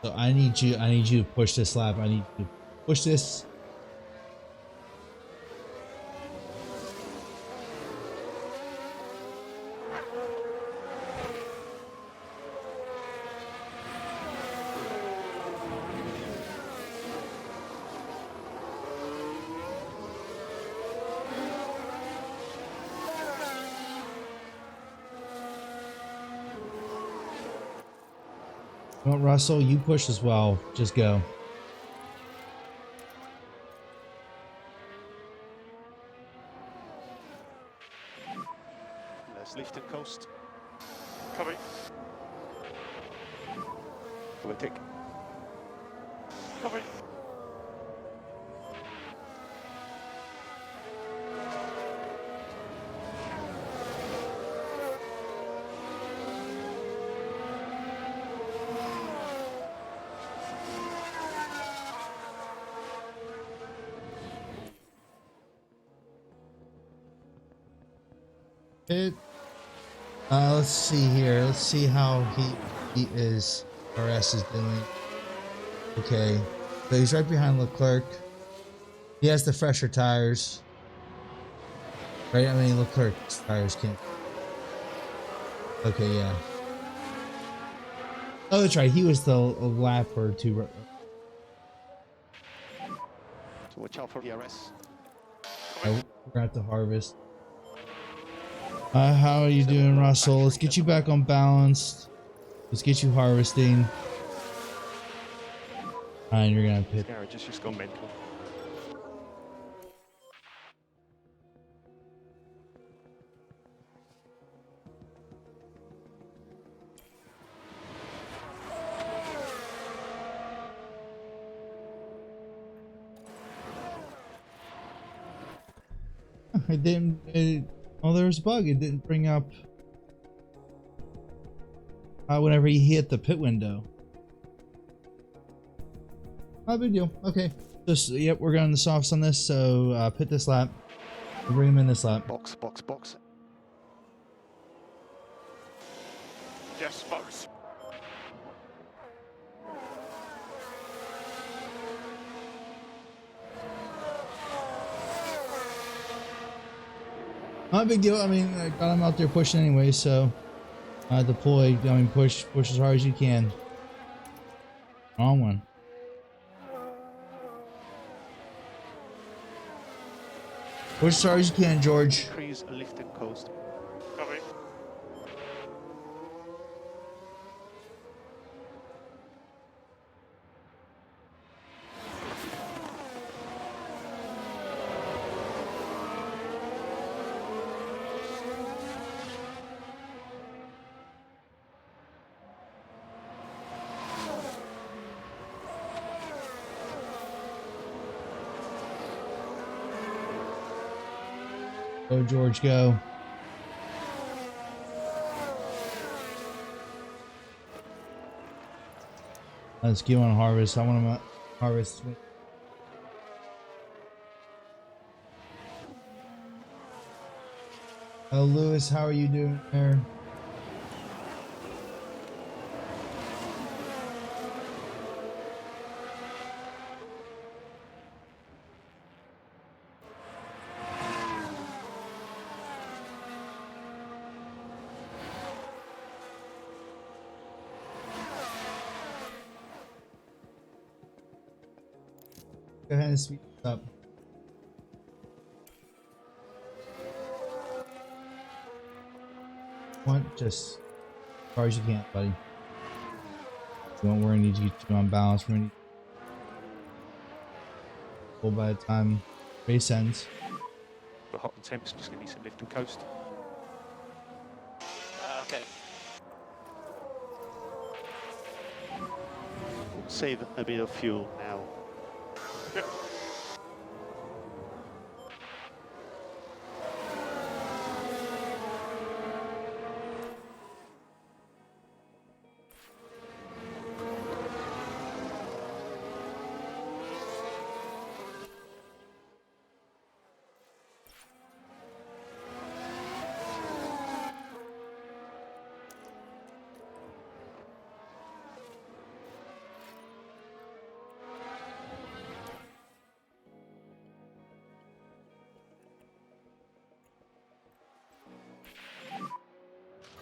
So I need you to push this lap. I need you to push this. Well, Russell, you push as well. Just go. Let's lift and coast. Copy. Overtake. Copy. It. Let's see here. Let's see how he is. RS is doing. Okay, so he's right behind Leclerc. He has the fresher tires. Right? I mean, Leclerc's tires can't. Okay, yeah. Oh, that's right. He was the lap or two. So watch out for DRS. We're at the harvest. How are you doing, Russell? Let's get you back on balance. Let's get you harvesting. And you're gonna pit. Garage has just gone mental. It didn't. Oh, there was a bug. It didn't bring up whenever he hit the pit window. Not a big deal. Okay. Just yep. We're going the softs on this. So pit this lap. We'll bring him in this lap. Box, box, box. Yes, box. Not a big deal. I mean, I got him out there pushing anyway. So deploy. I mean, push as hard as you can. Wrong one. Push as hard as you can, George. Increase lift and coast. Copy. Go, George, go. Let's get on harvest. I want him to harvest. Hello, Lewis. How are you doing there? Go ahead and speed this up. What? Just as far as you can, buddy. Don't worry, I need you to on balance. We're gonna need full by the time race ends. We're hot and temps, just gonna need some lift and coast. Okay. Save a bit of fuel now.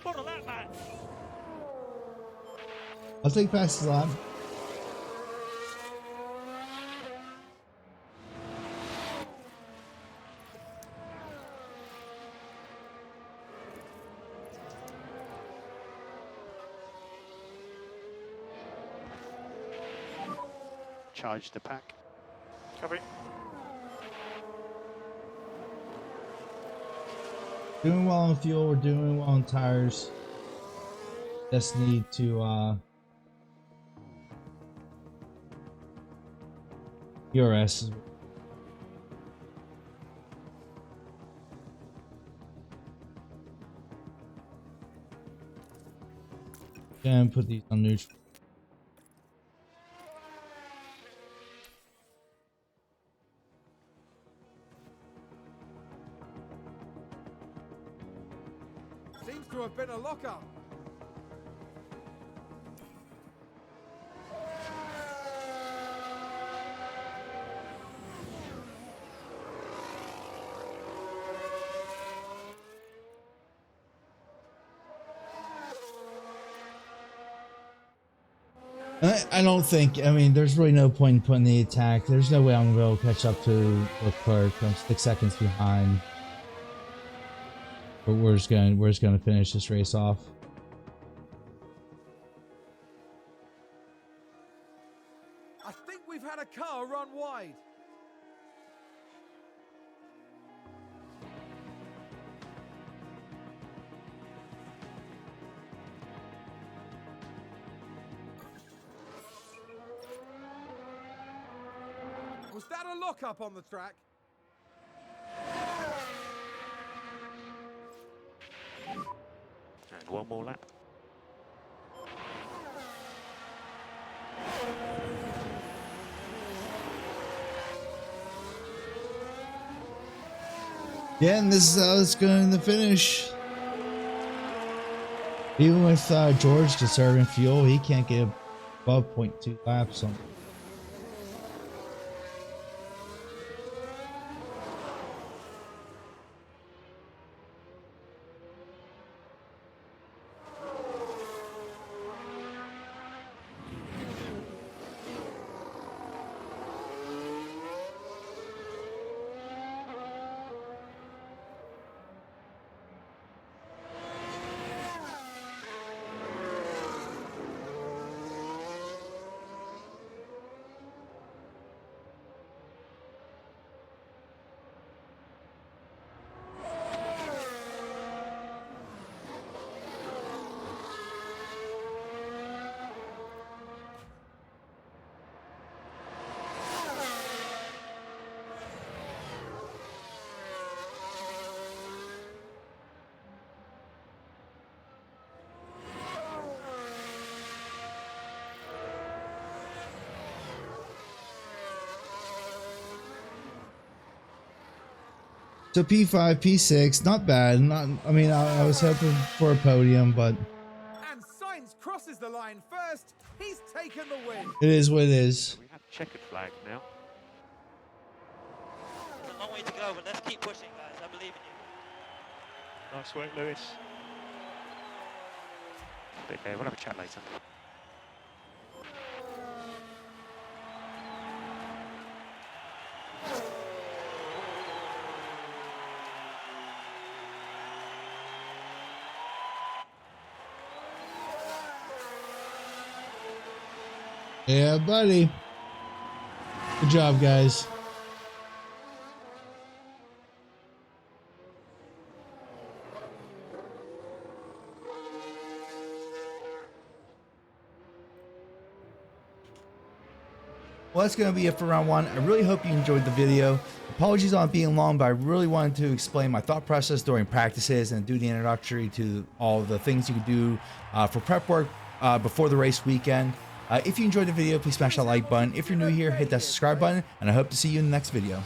Bottle that, man! I'll take passes on. Charge the pack. Copy. Doing well on fuel, we're doing well on tires. Just need to URS is and put these on neutral. Seems to have been a lockup. I don't think. I mean, there's really no point in putting the attack. There's no way I'm gonna be able to catch up to Leclerc. I'm 6 seconds behind. But we're just gonna finish this race off. I think we've had a car run wide. Was that a lock-up on the track? And one more lap. Yeah, and this is how it's going to finish. Even with George conserving fuel, he can't get above 0.2 laps on. So P5, P6, not bad. Not, I mean, I was hoping for a podium, but And Sainz crosses the line first. He's taken the win. it is what it is. We have checkered flag now. It's a long way to go, but let's keep pushing, guys. I believe in you. Nice work, Lewis. Okay, we'll have a chat later. Yeah, buddy. Good job, guys. Well, that's going to be it for round one. I really hope you enjoyed the video. Apologies on being long, but I really wanted to explain my thought process during practices and do the introductory to all the things you can do for prep work before the race weekend. If you enjoyed the video, please smash that like button. If you're new here, hit that subscribe button, and I hope to see you in the next video.